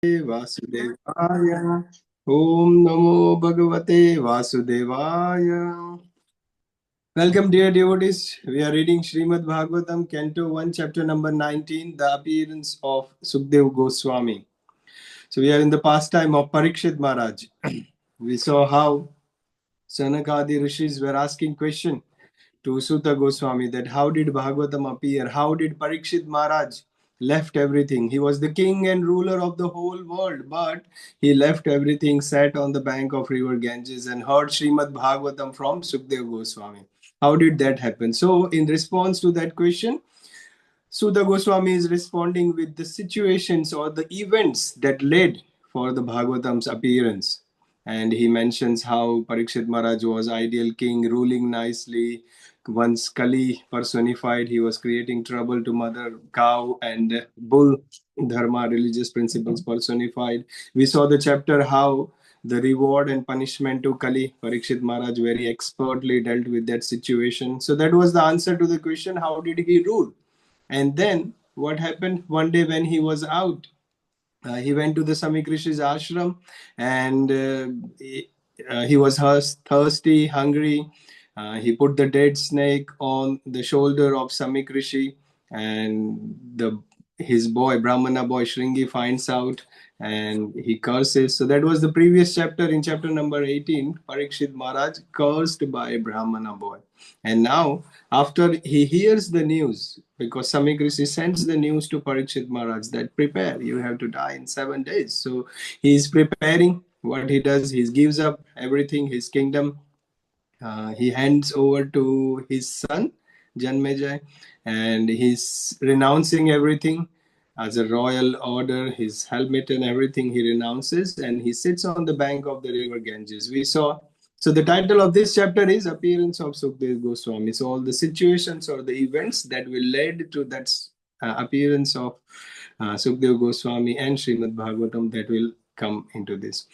Vasudevaya. Om Namo Bhagavate Vasudevaya. Welcome, dear devotees. We are reading Srimad Bhagavatam, Canto 1, Chapter number 19, The Appearance of Sukdev Goswami. So we are in the pastime of Parikshit Maharaj. We saw how Sanakadi Rishis were asking question to Suta Goswami that how did Bhagavatam appear? How did Parikshit Maharaj left everything? He was the king and ruler of the whole world, but he left everything, sat on the bank of river Ganges and heard Srimad Bhagavatam from Sukdev Goswami. How did that happen? So in response to that question, Sudha Goswami is responding with the situations or the events that led for the Bhagavatam's appearance. And he mentions how Parikshit Maharaj was ideal king, ruling nicely. Once Kali personified, he was creating trouble to mother cow, and bull dharma, religious principles personified. We saw the chapter how the reward and punishment to Kali, Parikshit Maharaj very expertly dealt with that situation. So that was the answer to the question, how did he rule? And then what happened one day when he was out? He went to the Samikrishi's ashram, and he was thirsty, hungry. He put the dead snake on the shoulder of Samikrishi, and his boy, Brahmana boy Shringi, finds out and he curses. So that was the previous chapter. In chapter number 18, Parikshit Maharaj cursed by Brahmana boy. And now, after he hears the news, because Samikrishi sends the news to Parikshit Maharaj that prepare, you have to die in 7 days. So he is preparing. What he does, he gives up everything, his kingdom. He hands over to his son, Janmejai, and he's renouncing everything as a royal order, his helmet and everything he renounces, and he sits on the bank of the river Ganges. We saw, so the title of this chapter is Appearance of Sukdev Goswami. So all the situations or the events that will lead to that appearance of Sukdev Goswami and Srimad Bhagavatam, that will come into this.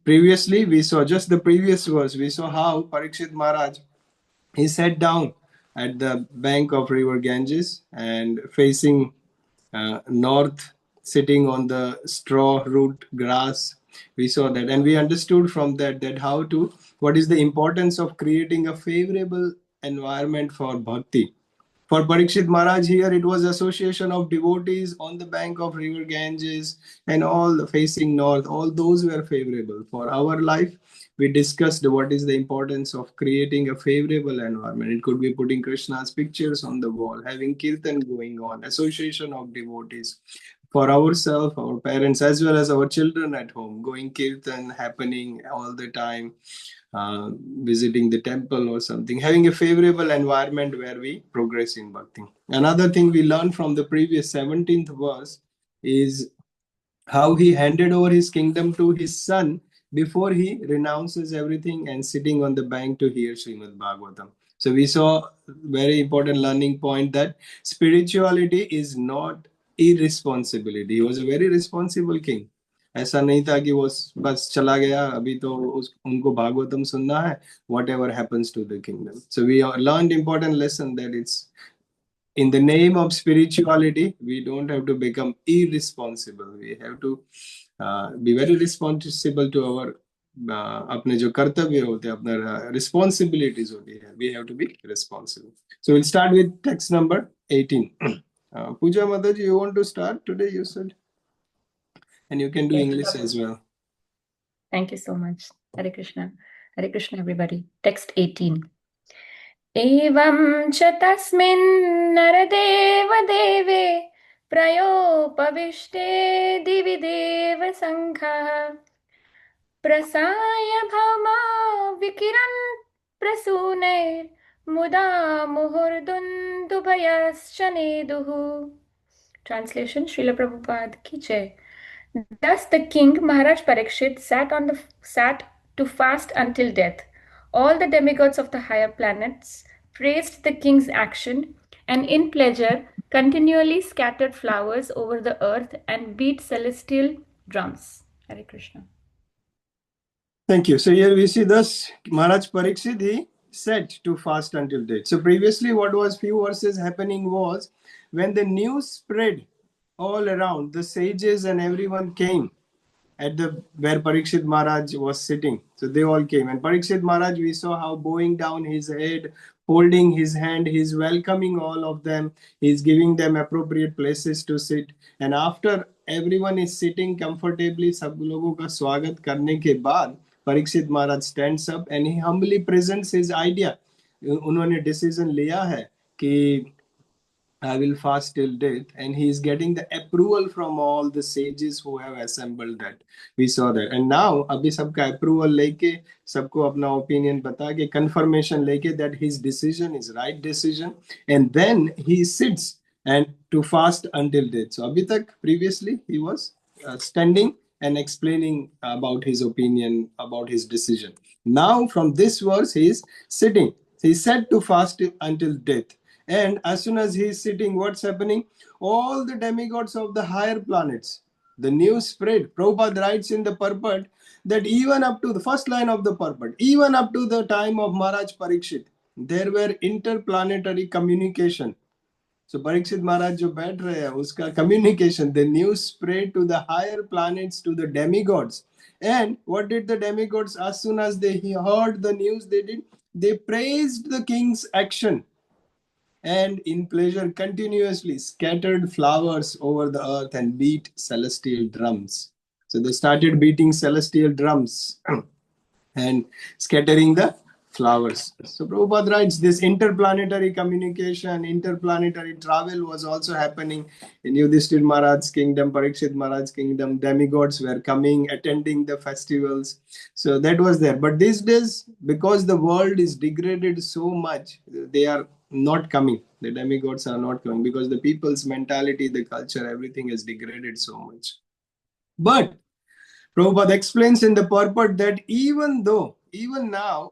Previously, we saw just the previous verse, we saw how Parikshit Maharaj, he sat down at the bank of river Ganges and facing north, sitting on the straw root grass. We saw that, and we understood from that how to, what is the importance of creating a favorable environment for bhakti. For Parikshit Maharaj here, it was association of devotees on the bank of river Ganges and all facing north. All those were favorable. For our life, we discussed what is the importance of creating a favorable environment. It could be putting Krishna's pictures on the wall, having kirtan going on, association of devotees. For ourselves, our parents, as well as our children at home, going kirtan happening all the time, visiting the temple or something, having a favorable environment where we progress in bhakti. Another thing we learned from the previous 17th verse is how he handed over his kingdom to his son before he renounces everything and sitting on the bank to hear Srimad Bhagavatam. So we saw very important learning point that spirituality is not irresponsibility. He was a very responsible king. ऐसा नहीं था कि वो बस चला गया अभी तो उनको भागवतम सुनना है whatever happens to the kingdom. So we learned important lesson that it's in the name of spirituality, we don't have to become irresponsible. We have to be very responsible to our अपने जो कर्तव्य होते हैं, अपना responsibilities होती है. We have to be responsible. So we'll start with text number 18. Pooja Mataji, you want to start today? You said, and you can do English as well. Thank you so much. Hare Krishna. Hare Krishna, everybody. Text 18. Evam cha tasmin naradeva deve prayopavishte divideva sankha prasaya bhama vikiran prasunair muda muhurdun dubhayaschaneduhu. Translation, Srila Prabhupada ki jai. Thus the king Maharaj Parikshit sat to fast until death. All the demigods of the higher planets praised the king's action and in pleasure continually scattered flowers over the earth and beat celestial drums. Hare Krishna. Thank you. So here we see thus Maharaj Parikshit, he said to fast until death. So previously what was few verses happening was when the news spread all around, the sages and everyone came at the where Parikshit Maharaj was sitting. So they all came. And Parikshit Maharaj, we saw how bowing down his head, holding his hand, he's welcoming all of them. He's giving them appropriate places to sit. And after everyone is sitting comfortably, सब लोगों का स्वागत करने के बाद Parikshit Maharaj stands up and he humbly presents his idea. उन्होंने decision लिया है कि I will fast till death, and he is getting the approval from all the sages who have assembled that. We saw that, and now अभी सबका approval लेके सबको अपना opinion बता के confirmation लेके that his decision is right decision, and then he sits and to fast until death. So अभी तक previously he was standing and explaining about his opinion about his decision. Now from this verse he is sitting. He said to fast until death. And as soon as he is sitting, what's happening? All the demigods of the higher planets, the news spread. Prabhupada writes in the purport that even up to the first line of the purport, even up to the time of Maharaj Parikshit, there were interplanetary communication. So Parikshit Maharaj जो बैठ रहे हैं उसका communication, the news spread to the higher planets, to the demigods. And what did the demigods? As soon as they heard the news, they praised the king's action, and in pleasure continuously scattered flowers over the earth and beat celestial drums. So they started beating celestial drums and scattering the flowers. So Prabhupada writes this interplanetary communication, interplanetary travel was also happening in Yudhishthir Maharaj's kingdom, Parikshit Maharaj's kingdom. Demigods were coming, attending the festivals. So that was there. But these days, because the world is degraded so much, they are not coming. The demigods are not coming because the people's mentality, the culture, everything is degraded so much. But Prabhupada explains in the purport that even now,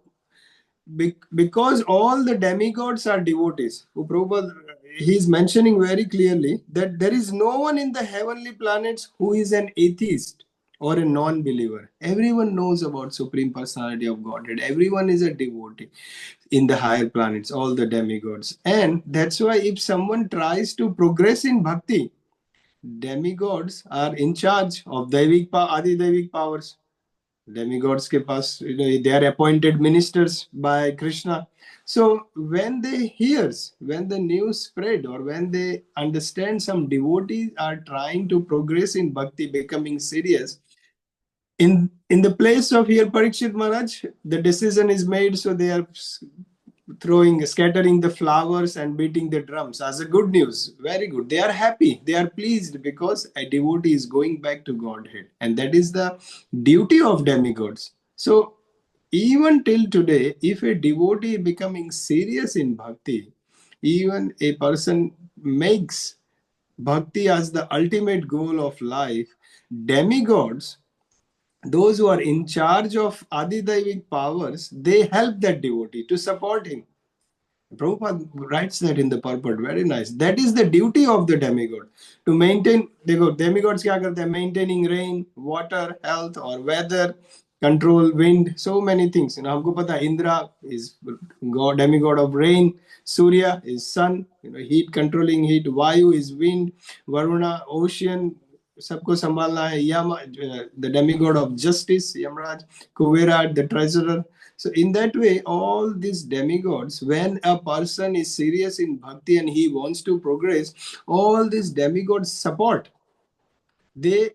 because all the demigods are devotees, Prabhupada, he's mentioning very clearly that there is no one in the heavenly planets who is an atheist or a non-believer. Everyone knows about Supreme Personality of Godhead. Everyone is a devotee in the higher planets, all the demigods. And that's why if someone tries to progress in bhakti, demigods are in charge of Adi Devik powers. Demigods ke paas, they are appointed ministers by Krishna. So when the news spread, or when they understand some devotees are trying to progress in bhakti, becoming serious, in the place of here Parikshit Maharaj, the decision is made, so they are scattering the flowers and beating the drums as a good news. Very good. They are happy. They are pleased because a devotee is going back to Godhead. And that is the duty of demigods. So even till today, if a devotee becoming serious in bhakti, even a person makes bhakti as the ultimate goal of life, demigods, those who are in charge of Adidaivic powers, they help that devotee to support him. Prabhupada writes that in the purport. Very nice. That is the duty of the demigod. To maintain, देखो demigods क्या करते हैं? Maintaining rain, water, health or weather, control wind, so many things. हमको पता है Indra is god, demigod of rain, Surya is sun, heat, controlling heat, Vayu is wind, Varuna ocean, सबको संभालना है. Yama, the demigod of justice, Yamraj, Kuvera, the treasurer. So in that way, all these demigods, when a person is serious in bhakti and he wants to progress, all these demigods support. They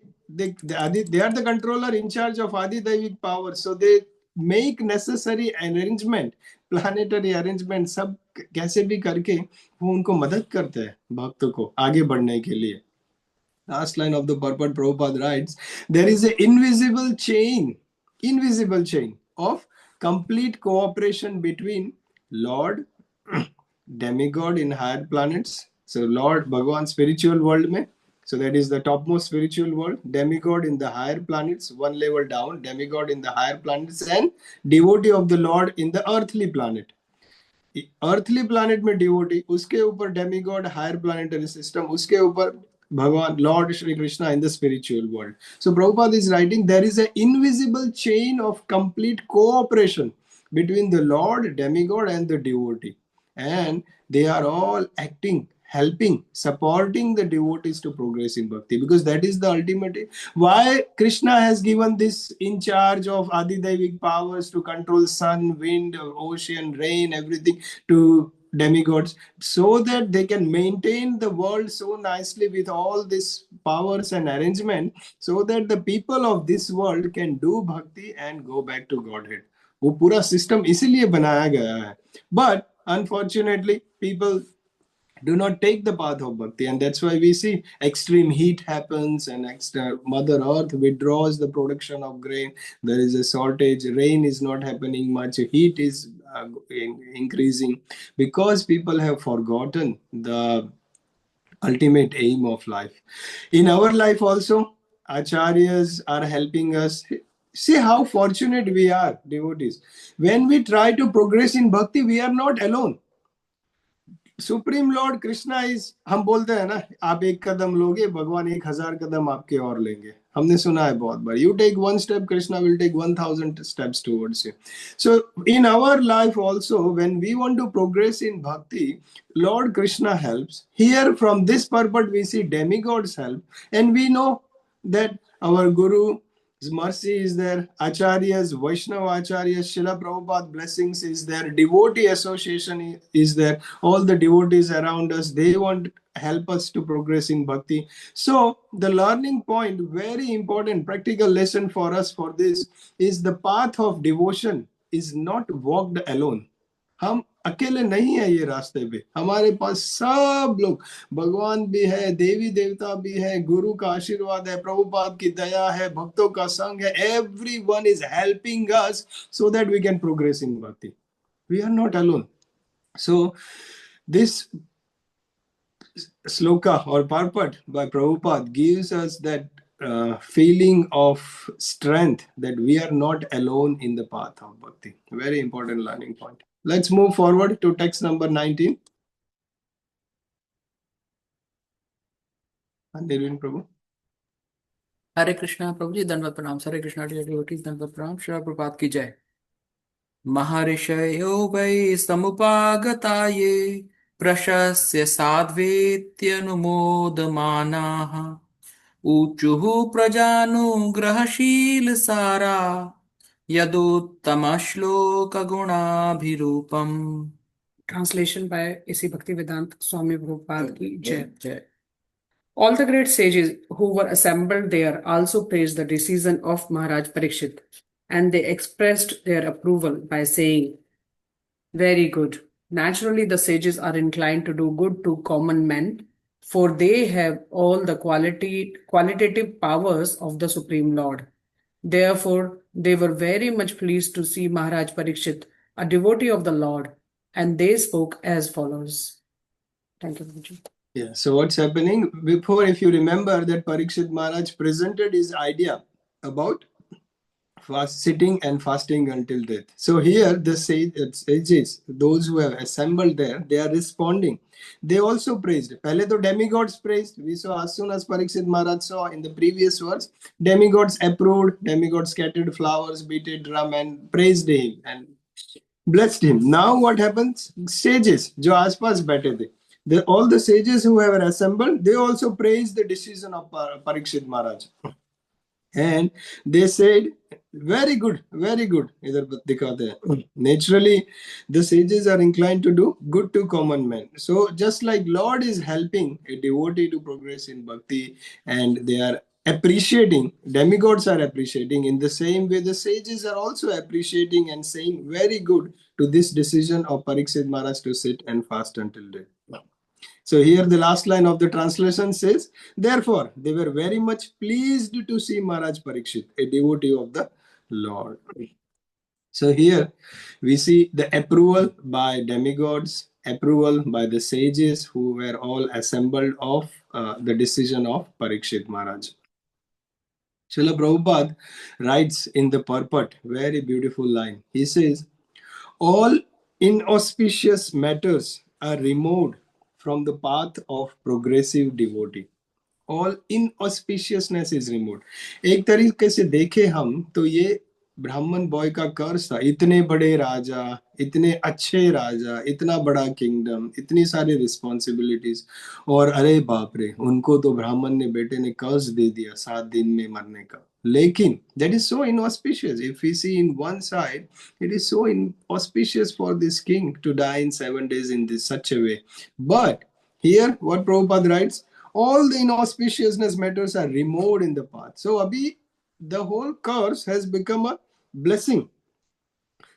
are the controller in charge of Adi Daivik power. So they make necessary arrangement, planetary arrangement, सब कैसे भी करके वो उनको मदद करते हैं भक्तों को आगे बढ़ने के लिए. Last line of the purport, Prabhupada writes, there is an invisible chain of complete cooperation between Lord, demigod in higher planets. So Lord, Bhagavan spiritual world mein. So that is the topmost spiritual world. Demigod in the higher planets, one level down. Demigod in the higher planets, and devotee of the Lord in the earthly planet. Earthly planet में devotee, उसके ऊपर demigod higher planetary system, उसके ऊपर भगवान lord Shri Krishna in the spiritual world. So Prabhupada is writing there is a invisible chain of complete cooperation between the Lord, demigod, and the devotee, and they are all acting helping, supporting the devotees to progress in bhakti, because that is the ultimate. Why Krishna has given this in charge of Adidevic powers to control sun, wind, ocean, rain, everything to demigods, so that they can maintain the world so nicely with all these powers and arrangement, so that the people of this world can do bhakti and go back to Godhead. वो पूरा system इसीलिए बनाया गया है. But unfortunately, people do not take the path of bhakti, and that's why we see extreme heat happens, and Mother Earth withdraws the production of grain. There is a shortage, rain is not happening much, heat is increasing, because people have forgotten the ultimate aim of life. In our life also, acharyas are helping us. See how fortunate we are, devotees. When we try to progress in bhakti, we are not alone. Supreme Lord Krishna is, हम बोलते हैं ना, आप एक कदम लोगे, भगवान 1000 कदम आपके और लेंगे. हमने सुना है बहुत बार, you take one step, Krishna will take 1000 steps towards you. So in our life also, when we want to progress in bhakti, Lord Krishna helps. Here from this purport we see demigods help, and we know that our guru mercy is there, acharyas, Vaishnava acharyas, Srila Prabhupada blessings is there, devotee association is there, all the devotees around us, they want to help us to progress in bhakti. So the learning point, very important practical lesson for us for this, is the path of devotion is not walked alone. हम अकेले नहीं है ये रास्ते पे, हमारे पास सब लोग, भगवान भी है, देवी देवता भी है, गुरु का आशीर्वाद है, प्रभुपाद की दया है, भक्तों का संग है. Everyone is helping us so that we can progress in bhakti. We are not alone. So this sloka or purport by Prabhupada gives us that feeling of strength that we are not alone in the path of bhakti. Very important learning point. Let's move forward to text number 19. Nirvin Prabhu. हरे कृष्णा प्रभु जी, दंडवत प्रणाम. हरे Krishna devotees, दंडवत प्रणाम. श्री प्रभुपाद की जय. महर्षयो वै समुपागता ये प्रशस्य साध्वेत्यनुमोदमानाः ऊचुः प्रजानुग्रहशील सारा यदुत्तम श्लोक गुणाभिरूपम. ट्रांसलेशन बाय इसी भक्ति वेदांत स्वामी प्रभुपाद की जय. जय. All the great sages who were assembled there also praised the decision of Maharaj Parikshit, and they expressed their approval by saying, "Very good. Naturally, the sages are inclined to do good to common men, for they have all the qualitative powers of the Supreme Lord. Therefore, they were very much pleased to see Maharaj Parikshit, a devotee of the Lord, and they spoke as follows." Thank you, Prabhuji. Yeah, so what's happening? Before, if you remember, that Parikshit Maharaj presented his idea about sitting and fasting until death. So here the sages, those who have assembled there, they are responding. They also praised. Pehle to demigods praised. We saw as soon as Parikshit Maharaj saw in the previous verse, demigods approved, demigods scattered flowers, beat a drum and praised him and blessed him. Now what happens? Sages, जो आसपास बैठे थे, all the sages who have assembled, they also praised the decision of Parikshit Maharaj. And they said, very good, very good. इधर दिखाते हैं. Naturally, the sages are inclined to do good to common men. So just like Lord is helping a devotee to progress in bhakti, and they are appreciating, demigods are appreciating, in the same way the sages are also appreciating and saying very good to this decision of Parikshit Maharaj to sit and fast until death. So here the last line of the translation says, therefore, they were very much pleased to see Maharaj Parikshit, a devotee of the Lord. So here we see the approval by demigods, approval by the sages who were all assembled of the decision of Parikshit Maharaj. Srila Prabhupada writes in the purport, very beautiful line. He says, all inauspicious matters are removed from the path of progressive devotee. All inauspiciousness is removed. एक तरीके से देखे हम तो ये ब्राह्मण boy का कर्ज था, इतने बड़े राजा, इतने अच्छे राजा, इतना बड़ा किंगडम, इतनी सारी रिस्पॉन्सिबिलिटीज, और अरे बाप रे, उनको तो ब्राह्मण ने, बेटे ने कर्ज दे दिया 7 दिन में मरने का. लेकिन that is so inauspicious. If we see in one side, it is so inauspicious for this king to die in 7 days in this such a way. But here, what Prabhupada writes, all the inauspiciousness matters are removed in the path. So abhi the whole curse has become a blessing.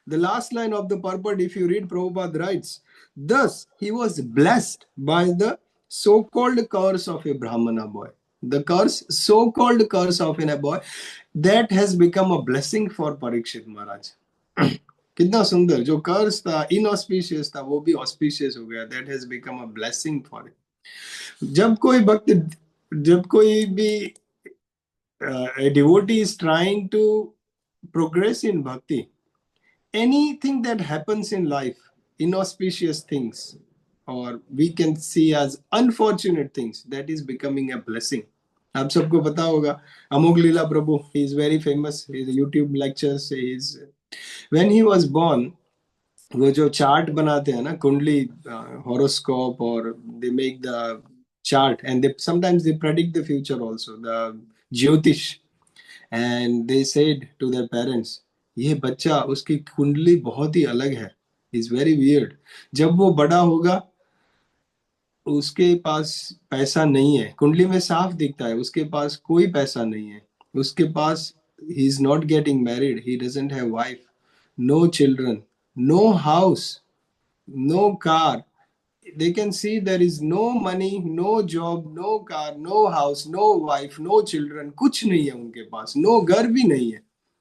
The last line of the purport, if you read, Prabhupada writes, thus he was blessed by the so-called curse of a Brahmana boy. The curse, so-called curse of a boy, that has become a blessing for Parikshit Maharaj. कितना सुंदर, जो कर्स था, inauspicious था, वो भी auspicious हो गया. That has become a blessing for him. जब कोई भी a devotee is trying to progress in bhakti, anything that happens in life, inauspicious things, or we can see as unfortunate things, that is becoming a blessing. आप सबको पता होगा, अमोघ लीला प्रभु, he is very famous, his YouTube lectures, when he was born, वो जो chart बनाते हैं ना, कुंडली, horoscope, और they make the chart, and they sometimes they predict the future also, the ज्योतिष. And they said to their parents, ये बच्चा, उसकी कुंडली बहुत ही अलग है, इज वेरी वियर्ड. जब वो बड़ा होगा, उसके पास पैसा नहीं है, कुंडली में साफ दिखता है उसके पास कोई पैसा नहीं है, उसके पास, he is not getting married, he doesn't have wife, no children, no house, no car. They can see there is no money, no job, no car, no house, no wife, no children, कुछ नहीं है उनके पास, no घर भी नहीं है.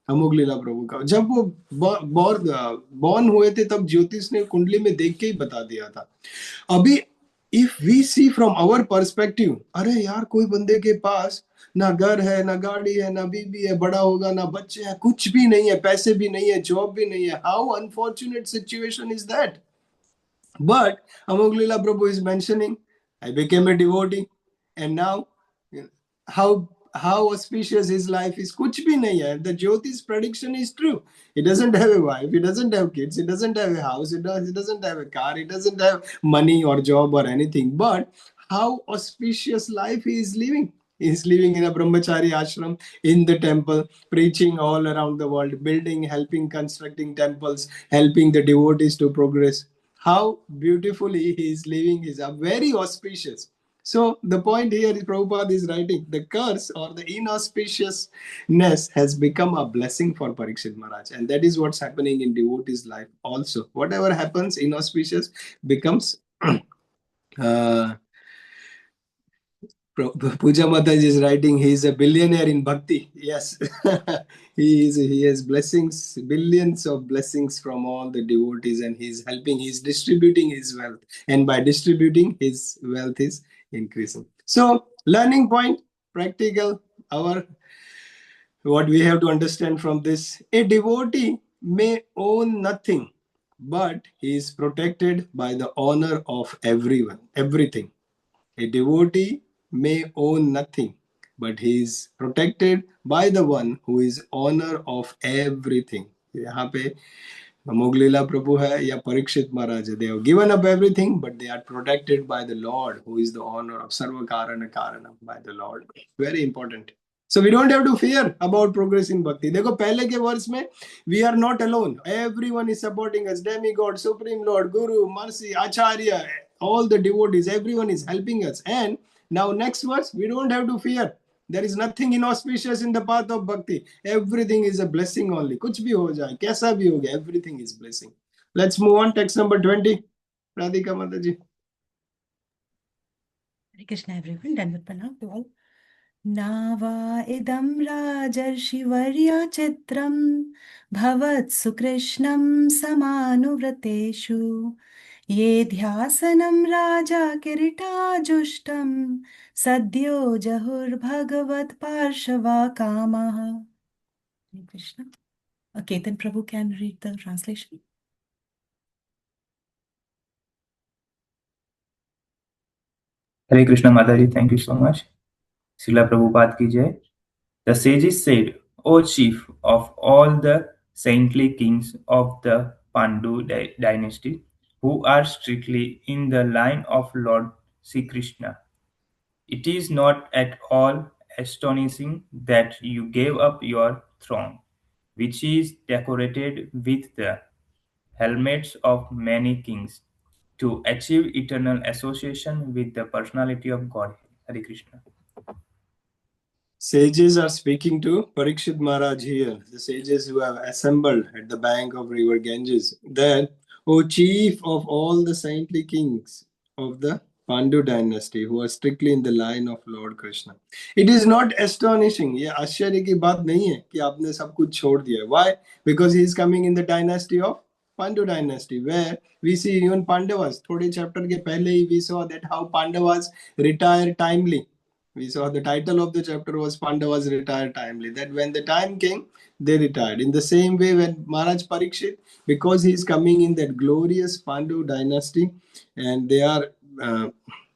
अमोघ लीला प्रभु का जब वो बॉर्न हुए थे, तब ज्योतिष ने कुंडली में देख के ही बता दिया था. अभी if we see from our perspective, अरे यार, कोई बंदे के पास ना घर है, ना गाड़ी है, ना बीबी है, बड़ा होगा, ना बच्चे हैं, कुछ भी नहीं है, पैसे भी नहीं है, जॉब भी नहीं है. How unfortunate situation is that. But Amoglila Prabhu is mentioning, I became a devotee, and now how auspicious his life is. Kuch bhi nahi hai. The Jyoti's prediction is true. He doesn't have a wife, he doesn't have kids, he doesn't have a house, he doesn't have a car, he doesn't have money or job or anything. But how auspicious life he is living. He is living in a brahmachari ashram, in the temple, preaching all around the world, building, helping, constructing temples, helping the devotees to progress. How beautifully he is living is a very auspicious. So the point here is, Prabhupada is writing, the curse or the inauspiciousness has become a blessing for Parikshit Maharaj, and that is what's happening in devotee's life also. Whatever happens inauspicious becomes Puja Mataji is writing, he is a billionaire in bhakti. Yes, he has blessings, billions of blessings from all the devotees, and he's helping, he's distributing his wealth, and by distributing, his wealth is increasing. So, learning point, practical, what we have to understand from this, a devotee may own nothing, but he is protected by the honor of everyone, everything. A devotee may own nothing, but he is protected by the one who is honor of everything. यहाँ पे Moglila Prabhu hai ya Parikshit Maharaj, they have given up everything, but they are protected by the Lord, who is the honor of Sarva Karana Karana, by the Lord. Very important. So we don't have to fear about progress in bhakti. देखो पहले के वर्ष में we are not alone. Everyone is supporting us. Demigod, Supreme Lord, Guru, Mercy, Acharya, all the devotees, everyone is helping us. And now next verse, we don't have to fear. There is nothing inauspicious in the path of bhakti. Everything is a blessing only. कुछ भी हो जाए, कैसा भी हो गया, everything is blessing. Let's move on. Text number 20. Radhika Mataji. Hare Krishna, everyone. Dandavat pranam to all. Nava idam rajarshivariya chitram bhavat sukrishnam samanuvrateshu ye dhyasanam raja kirita jushtam sadyo jahur bhagavat parshava kamaha. Hare Krishna. Okay, then Prabhu can read the translation. Hare Krishna Mataji, thank you so much. Srila Prabhupada ki jai. The sages said, O chief of all the saintly kings of the Pandu dynasty, who are strictly in the line of Lord Sri Krishna. It is not at all astonishing that you gave up your throne, which is decorated with the helmets of many kings, to achieve eternal association with the personality of God. Hare Krishna. Sages are speaking to Parikshit Maharaj here, the sages who have assembled at the bank of river Ganges, that, O chief of all the saintly kings of the Pandu dynasty, who are strictly in the line of Lord Krishna. It is not astonishing. ये आश्चर्य की बात नहीं है कि आपने सब कुछ छोड़ दिया. Why? Because he is coming in the dynasty of Pandu dynasty, where we see even Pandavas. थोड़े chapter के पहले ही we saw that how Pandavas retire timely. We saw the title of the chapter was Pandavas retire timely. That when the time came, they retired. In the same way, when Maharaj Parikshit, because he is coming in that glorious Pandu dynasty, and they are,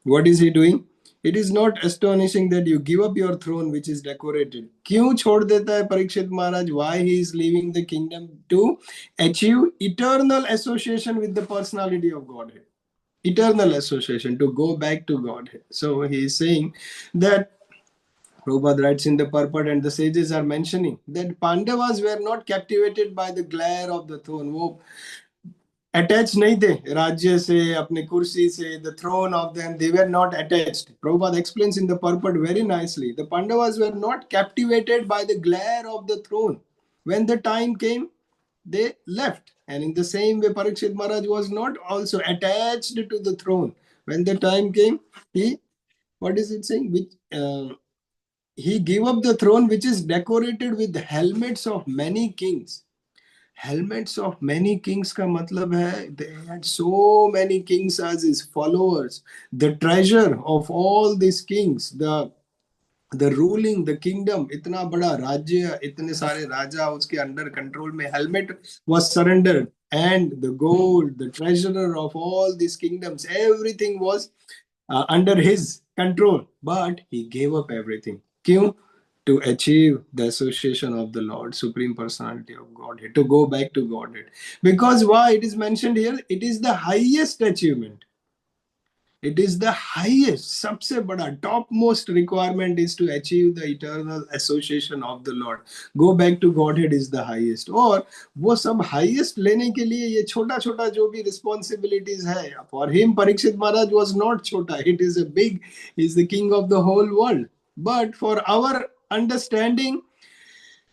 what is he doing? It is not astonishing that you give up your throne, which is decorated. क्यों छोड़ देता है Parikshit Maharaj? Why he is leaving the kingdom to achieve eternal association with the personality of Godhead. Eternal association, to go back to Godhead. So he is saying that Prabhupada writes in the purport, and the sages are mentioning that Pandavas were not captivated by the glare of the throne. वो attached नहीं थे राज्य से, अपने कुर्सी से, the throne of them, they were not attached. Prabhupada explains in the purport very nicely. The Pandavas were not captivated by the glare of the throne. When the time came, they left. And in the same way, Parikshit Maharaj was not also attached to the throne. When the time came, he, what is it saying? He gave up the throne which is decorated with the helmets of many kings. Helmets of many kings का मतलब है, they had so many kings as his followers. The treasure of all these kings, the ruling, the kingdom, इतना बड़ा राज्य, इतने सारे राजा उसके under control में, helmet was surrendered, and the gold, the treasurer of all these kingdoms, everything was under his control, but he gave up everything. क्यों? To achieve the association of the Lord, Supreme Personality of Godhead, to go back to Godhead. Because why it is mentioned here, it is the highest achievement. It is the highest, सबसे बड़ा, topmost requirement is to achieve the eternal association of the Lord. Go back to Godhead is the highest. और वो सब highest लेने के लिए ये छोटा छोटा जो भी responsibilities है, for him Parikshit Maharaj was not छोटा. It is a big, he is the king of the whole world. But for our understanding,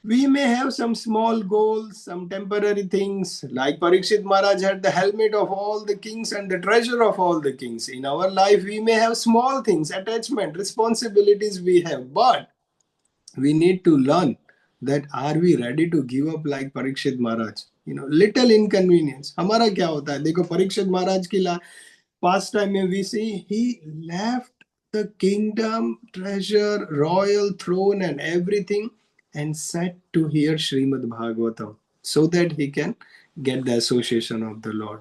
we may have some small goals, some temporary things. Like Parikshit Maharaj had the helmet of all the kings and the treasure of all the kings. In our life, we may have small things, attachment, responsibilities we have. But we need to learn that are we ready to give up like Parikshit Maharaj? Little inconvenience. हमारा क्या होता है? देखो Parikshit Maharaj की past time में we see he left the kingdom, treasure, royal throne and everything, and sat to hear Srimad Bhagavatam so that he can get the association of the Lord.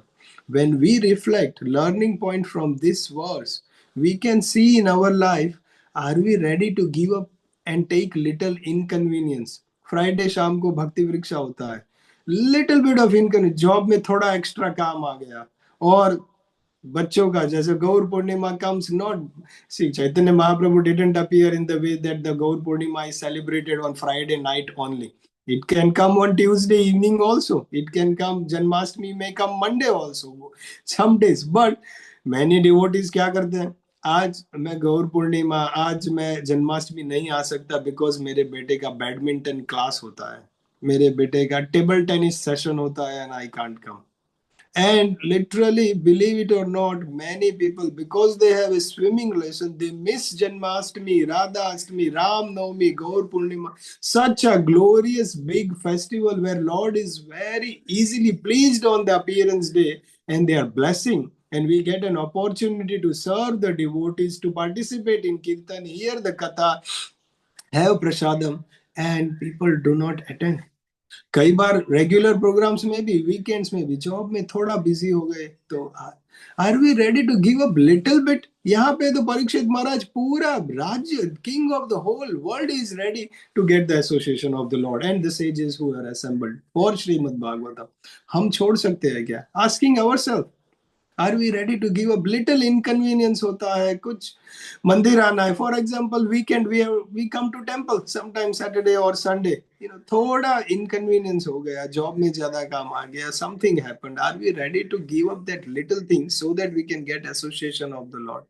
When we reflect, learning point from this verse, we can see in our life, are we ready to give up and take little inconvenience? Friday शाम को भक्ति वृक्षा होता है. Little bit of inconvenience, job में थोड़ा extra काम आ गया, और बच्चों का जैसे गौर पूर्णिमा comes not, see Chaitanya Mahaprabhu didn't appear in the way that the Gaur Purnima is celebrated on Friday night only. It can come on Tuesday evening also. It can come, Janmashtami may come Monday also, some days. But many devotees क्या करते हैं, आज मैं गौर पूर्णिमा, आज मैं जन्माष्टमी नहीं आ सकता because मेरे बेटे का बैडमिंटन क्लास होता है, मेरे बेटे का टेबल टेनिस सेशन होता है, and I can't come. And literally, believe it or not, many people, because they have a swimming lesson, they miss Janmashtami, Radha Ashtami, Ram Navami, Gaur Purnima. Such a glorious big festival where Lord is very easily pleased on the appearance day, and they are blessing. And we get an opportunity to serve the devotees, to participate in Kirtan, hear the Katha, have Prasadam, and people do not attend. कई बार regular programmes में भी, weekends में भी, job में थोड़ा busy हो गए तो Are we ready to give up little bit? यहाँ पे तो परीक्षित महाराज पूरा राज्य, king of the whole world is ready to get the association of the Lord and the sages who are assembled for Srimad Bhagavatam. हम छोड़ सकते हैं क्या? Asking ourselves, are we ready to give up little inconvenience? होता है कुछ मंदिर आना है, for example weekend we come to temple sometimes Saturday or Sunday, थोड़ा inconvenience हो गया, job में ज्यादा काम आ गया, something happened. Are we ready to give up that little thing so that we can get association of the Lord?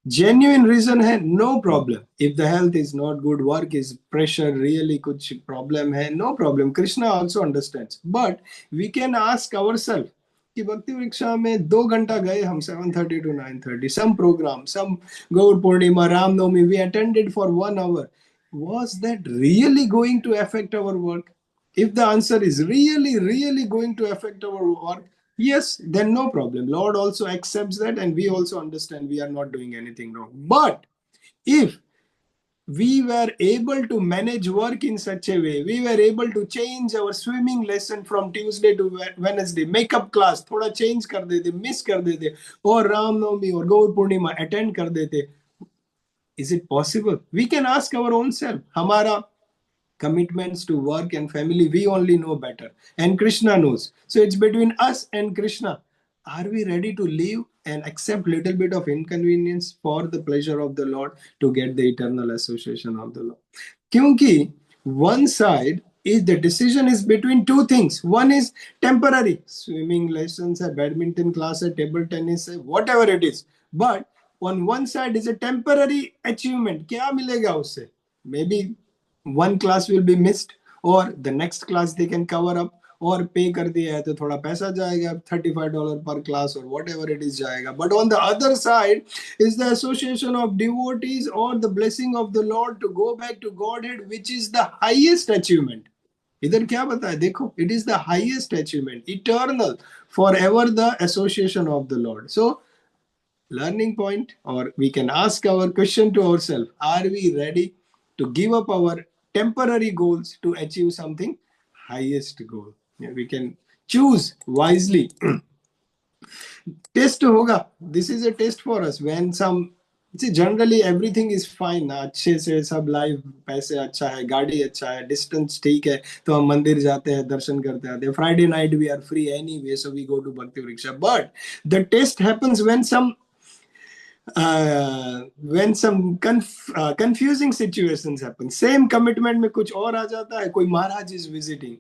Genuine reason है, no problem. If the health is not good, work is pressure, really कुछ problem है, no problem. Krishna also understands. But we can ask ourselves कि भक्ति वृक्षा में 2 घंटा गए हम 7:30 to 9:30, some program, some Gaur Purnima, Ram Navami, we attended for 1 hour. Was that really going to affect our work? If the answer is really going to affect our work, yes, then no problem. Lord also accepts that, and we also understand we are not doing anything wrong. But if we were able to manage work in such a way, we were able to change our swimming lesson from Tuesday to Wednesday, makeup class थोड़ा change कर देते, miss कर देते, और रामनवमी और गौर पूर्णिमा attend कर देते, is it possible? We can ask our own self. हमारा commitments to work and family, we only know better, and Krishna knows. So it's between us and Krishna. Are we ready to live and accept little bit of inconvenience for the pleasure of the Lord to get the eternal association of the Lord? Kyunki one side is the decision is between two things. One is temporary, swimming lessons, a badminton class, a table tennis, whatever it is. But on one side is a temporary achievement. क्या मिलेगा उससे? Maybe one class will be missed, or the next class they can cover up, और पे कर दिया है तो थोड़ा पैसा जाएगा, $35 per class or whatever it is जाएगा. But on the other side is the association of devotees or the blessing of the Lord to go back to Godhead, which is the highest achievement. इधर क्या बताया देखो, it is the highest achievement, eternal, forever the association of the Lord. So learning point, or we can ask our question to ourselves, are we ready to give up our temporary goals to achieve something highest goal? We can choose wisely. Test hoga, this is a test for us. When some, see, generally everything is fine ना, अच्छे से सब life, पैसे अच्छा है, गाड़ी अच्छा है, डिस्टेंस ठीक है, तो हम मंदिर जाते हैं, दर्शन करते आते हैं. Friday night we are free anyway, so we go to Bhakti Vriksha. But the test happens when some confusing situations happen. Same commitment में कुछ और आ जाता है, कोई महाराज is visiting,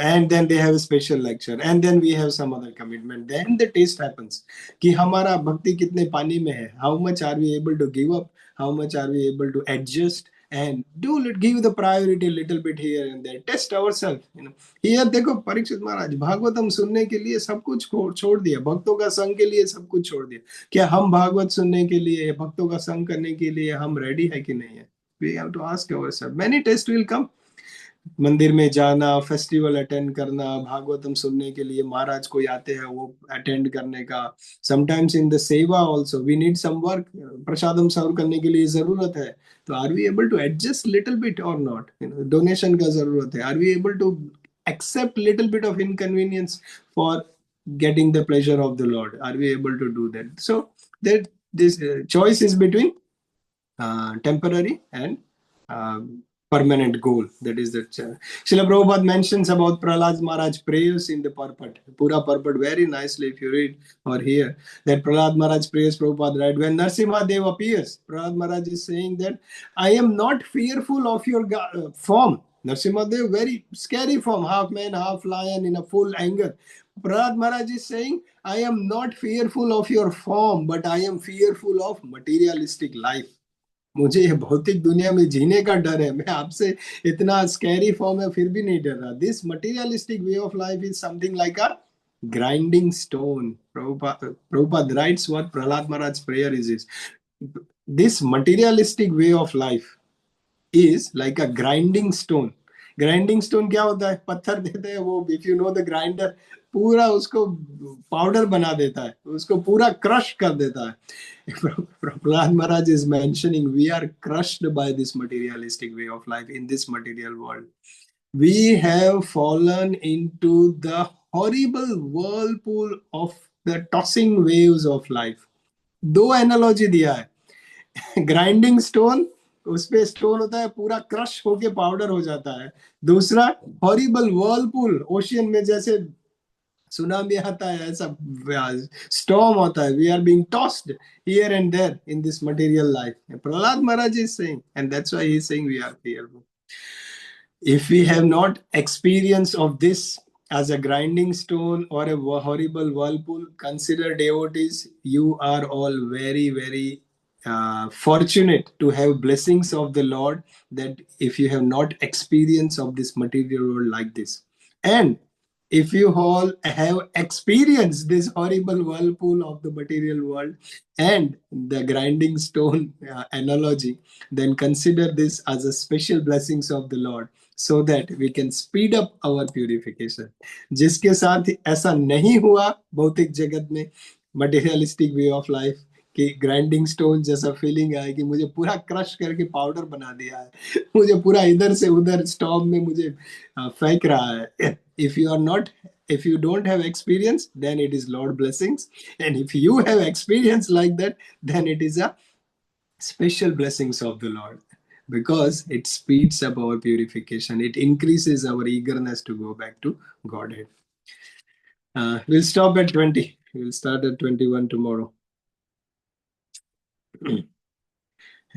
and then they have a special lecture, and then we have some other commitment. Then the test happens कि हमारा भक्ति कितने पानी में है. How much are we able to give up? How much are we able to adjust? And give the priority a little bit here and there. Test ourselves. Here देखो परीक्षित महाराज भागवतम सुनने के लिए सब कुछ छोड़ दिया, भक्तों का संग के लिए सब कुछ छोड़ दिया. क्या हम भागवत सुनने के लिए, भक्तों का संग करने के लिए हम रेडी है कि नहीं है? We have to ask ourselves. Many tests will come. मंदिर में जाना, फेस्टिवल अटेंड करना, भागवतम सुनने के लिए महाराज कोई आते हैं वो अटेंड करने का. Sometimes in the seva also we need some work, prasadam serve करने के लिए जरूरत है, तो are we able to adjust little bit or not? Donation का जरूरत है, are we able to accept little bit of inconvenience for getting the pleasure of the Lord? Are we able to do that? So that this choice is between temporary and permanent goal. That is that. Srila Prabhupada mentions about Prahlad Maharaj prayers in the purport. Pura purport very nicely if you read or hear. That Prahlad Maharaj prayers, Prabhupada read, when Narsimha Dev appears, Prahlad Maharaj is saying that I am not fearful of your form. Narsimha Dev, very scary form, half man, half lion in a full anger. Prahlad Maharaj is saying, I am not fearful of your form, but I am fearful of materialistic life. मुझे ये भौतिक दुनिया में जीने का डर है, मैं आपसे इतना स्कैरी फॉर्म है फिर भी नहीं डर रहा. This materialistic way of life is something like a grinding stone. Prabhupada writes what Prahlad Maharaj's prayer is. This materialistic way of life is like a grinding stone. Grinding stone क्या होता है? पत्थर देते हैं वो, if you know the grinder, पूरा उसको powder बना देता है, उसको पूरा क्रश कर देता है. Prahlad Maharaj is mentioning we are crushed by this materialistic way of life in this material world. We have fallen into the horrible whirlpool of the tossing waves of life. दो analogy दिया है, grinding stone, उस पे stone होता है पूरा crush होके powder हो जाता है. दूसरा हॉरिबल वर्लपूल, ओशियन में जैसे सुनामी आता है ऐसा स्टॉर्म होता है. We are being tossed here and there in this material life. Prahlad Maharaj is saying, and that's why he is saying we are fearful. If we have not experience of this as a grinding stone or a horrible whirlpool, consider devotees, you are all very, very fortunate to have blessings of the Lord, that if you have not experience of this material world like this. And if you all have experienced this horrible whirlpool of the material world and the grinding stone analogy, then consider this as a special blessings of the Lord, so that we can speed up our purification. जिसके साथ ऐसा नहीं हुआ भौतिक जगत में, materialistic way of life, कि grinding stone जैसा फीलिंग आए कि मुझे पूरा क्रश करके पाउडर बना दिया है, मुझे पूरा इधर से उधर स्टॉर्म में मुझे फेंक रहा है. If you don't have experience, then it is Lord blessings, and if you have experience like that, then it is a special blessings of the Lord, because it speeds up our purification. It increases our eagerness to go back to Godhead. We'll stop at 20. We'll start at 21 tomorrow.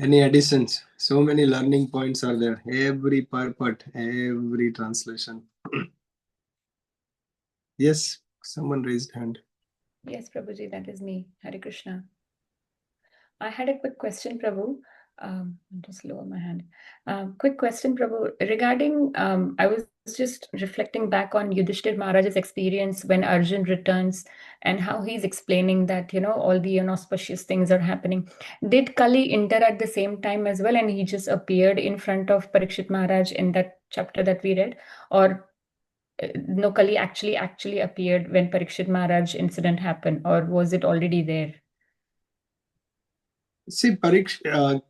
Any additions? So many learning points are there. Every purport, every translation. Yes, someone raised hand. Yes, Prabhuji, that is me. Hare Krishna. I had a quick question, Prabhu. I'll just lower my hand. Quick question, Prabhu. Regarding, I was just reflecting back on Yudhishthir Maharaj's experience when Arjun returns and how he's explaining that, all the inauspicious things are happening. Did Kali enter at the same time as well, and he just appeared in front of Parikshit Maharaj in that chapter that we read? Or no, Kali actually appeared when Parikshit Maharaj incident happened, or was it already there? See,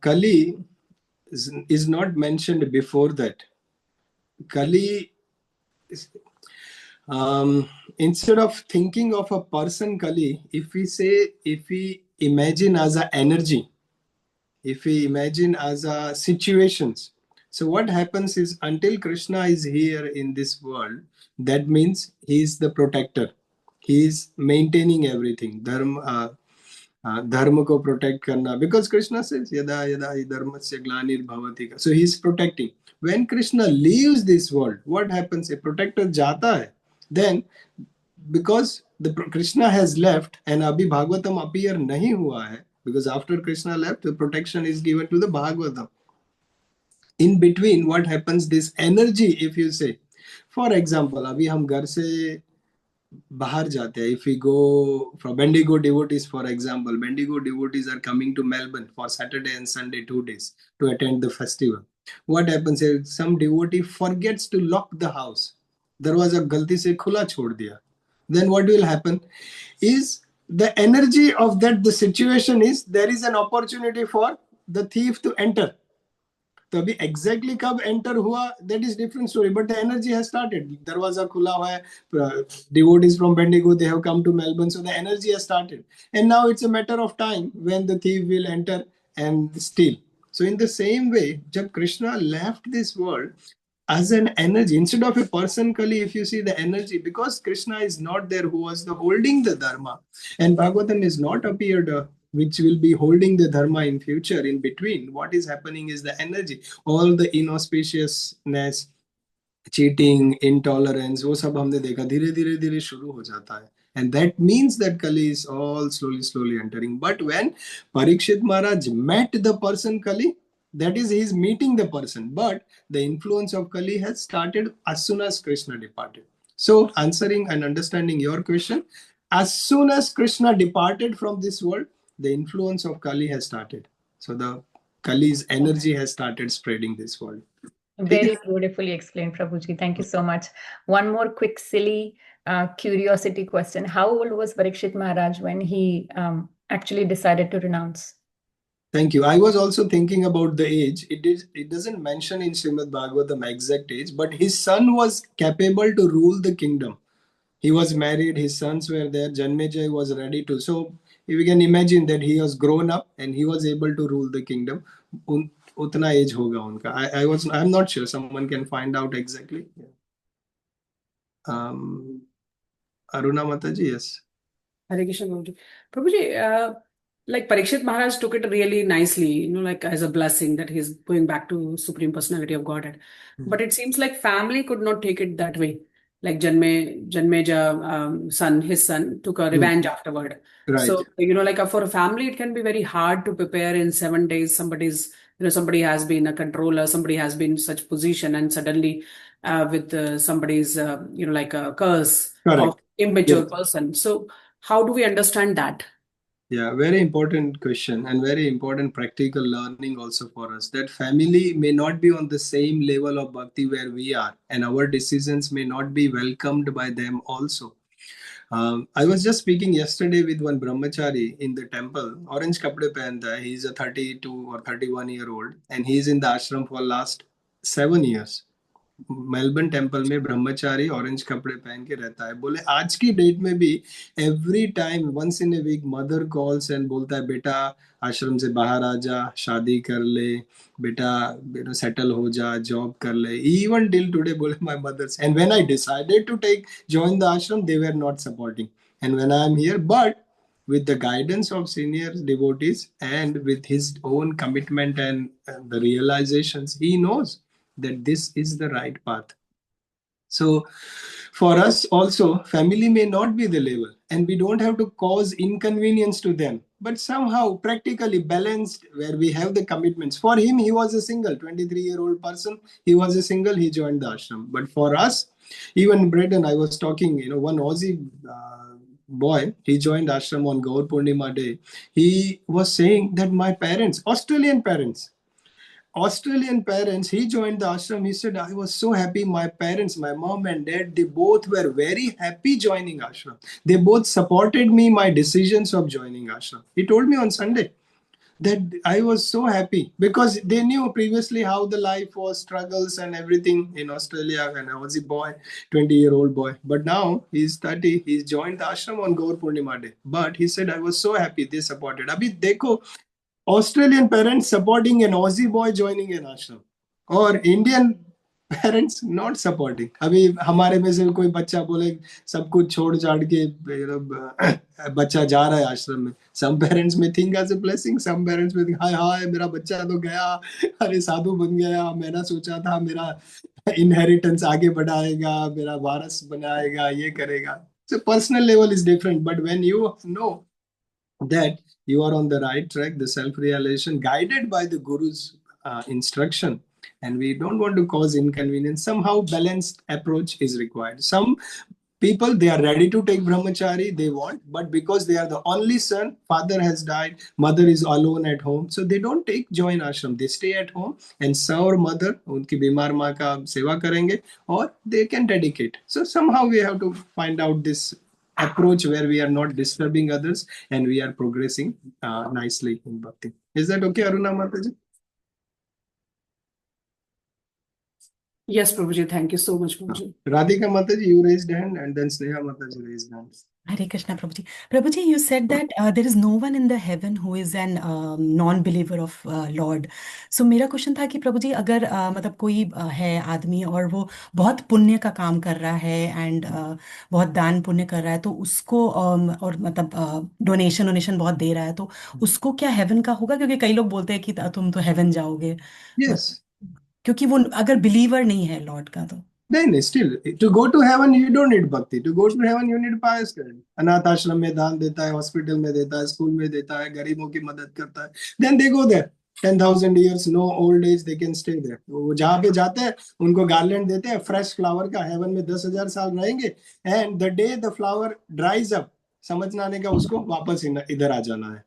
Kali is not mentioned before that. Kali, instead of thinking of a person Kali, if we imagine as an energy, if we imagine as a situations, so what happens is, until Krishna is here in this world, that means he is the protector. He is maintaining everything. Dharma ko protect karna, because Krishna says yada yada hi dharmasya glanir bhavati ka. So he is protecting. When Krishna leaves this world, what happens? A protector jata hai. Then, because the Krishna has left and abhi Bhagavatam appear nahi hua hai, because after Krishna left, the protection is given to the Bhagavatam. In between, what happens? This energy, if you say, for example, abhi hum ghar se bahar jate hai. If we go from Bendigo devotees, for example, Bendigo devotees are coming to Melbourne for Saturday and Sunday 2 days to attend the festival. What happens is, some devotee forgets to lock the house. दरवाजा गलती से खुला छोड़ दिया. Then what will happen is, the energy of that, the situation is, there is an opportunity for the thief to enter. तो अभी exactly कब enter हुआ, that is different story, but the energy has started. दरवाजा खुला हुआ है, devotees from Bendigo, they have come to Melbourne, so the energy has started, and now it's a matter of time when the thief will enter and steal. So in the same way, jab Krishna left this world as an energy, instead of a person Kali, if you see the energy, because Krishna is not there who was holding the dharma, and Bhagavatam is not appeared which will be holding the dharma in future. In between, what is happening is the energy, all the inauspiciousness, cheating, intolerance, वो सब हमने देखा धीरे धीरे धीरे शुरू हो जाता है. And that means that Kali is all slowly entering. But when Parikshit Maharaj met the person Kali, that is, he is meeting the person, but the influence of Kali has started as soon as Krishna departed. So, answering and understanding your question, as soon as Krishna departed from this world, the influence of Kali has started. So, the Kali's energy has started spreading this world. Very beautifully explained, Prabhuji. Thank you so much. One more quick, silly curiosity question. How old was Parikshit Maharaj when he actually decided to renounce? Thank you. I was also thinking about the age. It doesn't mention in Srimad Bhagavatam exact age, but his son was capable to rule the kingdom. He was married, his sons were there, Janmejay was ready to. So we can imagine that he was grown up and he was able to rule the kingdom. Utna age hoga unka. I'm not sure. Someone can find out exactly. Aruna Mataji, yes. Hare Krishna, Prabhuji. Prabhuji, like Parikshit Maharaj took it really nicely, like as a blessing that he's going back to Supreme Personality of Godhead. But it seems like family could not take it that way. Like Janmeja, his son, took a revenge afterward. Right. So, like for a family, it can be very hard to prepare in 7 days. Somebody has been a controller, somebody has been in such position, and suddenly with somebody's, like a curse of Correct. immature Yes. person. So, how do we understand that? Yeah, very important question and very important practical learning also for us. That family may not be on the same level of bhakti where we are, and our decisions may not be welcomed by them also. I was just speaking yesterday with one brahmachari in the temple. Orange kapde pehanta hai. He's a 32 or 31-year-old, and he's in the ashram for last 7 years. Melbourne temple में ब्रह्मचारी orange कपड़े पहन के रहता है. बोले आज की date में भी every time once in a week mother calls and बोलता है बेटा आश्रम से बाहर आ जा, शादी कर ले बेटा, सेटल हो जा, जॉब कर ले. इवन टिल टुडे बोले my mothers, and when I decided to join the ashram, they were not supporting. And when I am here, but with the guidance of senior devotees and with his own commitment and the realizations, he knows that this is the right path. So for us also, family may not be the level, and we don't have to cause inconvenience to them, but somehow practically balanced where we have the commitments. For him, he was a single 23-year-old person. He was a single, he joined the ashram. But for us, even Braden, I was talking, one Aussie boy, he joined ashram on Gaur Purnima day. He was saying that my parents, Australian parents, he joined the ashram. He said, I was so happy. My parents, my mom and dad, they both were very happy joining ashram. They both supported me, my decisions of joining ashram. He told me on Sunday that I was so happy because they knew previously how the life was, struggles and everything in Australia. And I was a boy, 20-year-old boy. But now he's 30. He's joined the ashram on Gaur Purnima day. But he said, I was so happy. They supported. Abhi dekho, Australian parents supporting an Aussie boy joining an ashram, or Indian parents not supporting. अभी हमारे में से कोई बच्चा बोले सब कुछ छोड़ छाड़ के बच्चा जा रहा है आश्रम में. Some parents may think as a blessing. Some parents may think हाय हाय मेरा बच्चा तो गया, अरे साधु बन गया, मैंने सोचा था मेरा inheritance आगे बढ़ाएगा, मेरा वारस बनाएगा, ये करेगा. So personal level is different, but when you know that you are on the right track, the self-realization guided by the Guru's instruction, and we don't want to cause inconvenience, somehow balanced approach is required. Some people, they are ready to take brahmachari, they want, but because they are the only son, father has died, mother is alone at home, so they don't join ashram. They stay at home and serve mother, unki bimar maa ka seva karenge, or they can dedicate. So somehow we have to find out this approach where we are not disturbing others and we are progressing nicely in bhakti. Is that okay, Aruna Mataji? Yes, Prabhuji. Thank you so much, Prabhuji. Radhika Mataji, you raised hand, and then Sneha Mataji raised hand. Hare Krishna, Prabhuji. Prabhuji, you said that there is no one in the heaven who is an non-believer of Lord. So मेरा question था कि प्रभुजी अगर मतलब कोई है आदमी और वो बहुत पुण्य का काम कर रहा है एंड बहुत दान पुण्य कर रहा है तो उसको और मतलब डोनेशन बहुत दे रहा है तो उसको क्या हेवन का होगा? क्योंकि कई लोग बोलते हैं कि तुम तो हेवन जाओगे. Yes. क्योंकि वो अगर बिलीवर नहीं है लॉर्ड का तो. Then still, to go to heaven, you don't need bhakti. To go to heaven, you need pious charity. अनाथ आश्रम में दान देता है, हॉस्पिटल में देता है, स्कूल में देता है, गरीबों की मदद करता है. Then they go there. 10,000 years, no old age, they can stay there. वो जहाँ पे जाते हैं, उनको गार्लैंड देते हैं, fresh flower का. हेवन में 10,000 साल रहेंगे. And the day the flower dries up, समझना आने का उसको वापस इधर आ जाना है.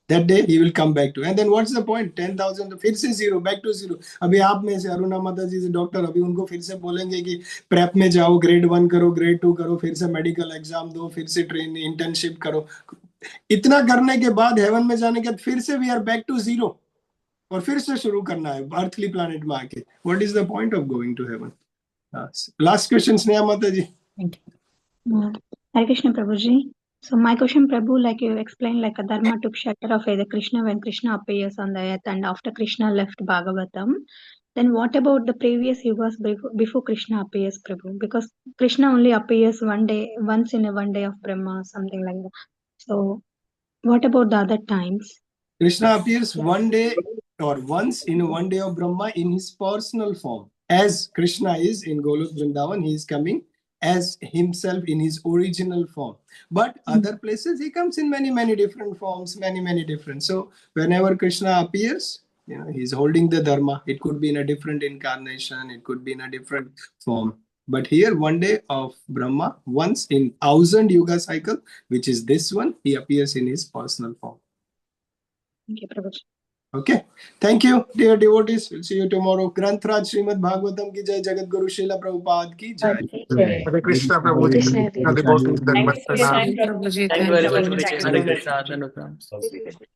That day he will come back to, and then what's the point? 10,000 फिर से zero, back to zero. अभी आप में से अरुणा माता जी से डॉक्टर, अभी उनको फिर से बोलेंगे कि प्रेप में जाओ, grade 1 करो, grade 2 करो, फिर से मेडिकल एग्जाम दो, फिर से ट्रेन इंटर्नशिप करो. इतना करने के बाद हेवन में जाने के बाद फिर से we are back to zero, और फिर से शुरू करना है अर्थली प्लैनेट में आके. What is the point of going to heaven? Last question, Sneha माता जी. Thank you. Hare Krishna Prabhuji. So my question, Prabhu, like you explained, like a dharma took shelter of either Krishna when Krishna appears on the earth and after Krishna left Bhagavatam. Then what about the previous yugas before Krishna appears, Prabhu? Because Krishna only appears once in a one day of Brahma or something like that. So what about the other times? Krishna appears one day or once in one day of Brahma in his personal form. As Krishna is in Golok Vrindavan, he is coming as himself in his original form. But other places, he comes in many different forms, many different. So whenever Krishna appears, he's holding the dharma. It could be in a different incarnation. It could be in a different form. But here, one day of Brahma, once in 1,000 yuga cycle, which is this one, he appears in his personal form. Thank you, Prabhuji. Okay. Thank you, dear devotees. We'll see you tomorrow. Granth Raj Srimad Bhagavatam ki jai, Jagat Guru Srila Prabhupada ki jai. Hare Krishna Prabhuji. Hare Krishna. Thank you for your time, Prabhuji, Prabhu. thank Thank you, you. Prabhuji. Hare Krishna. Dhanyavad. Thank you.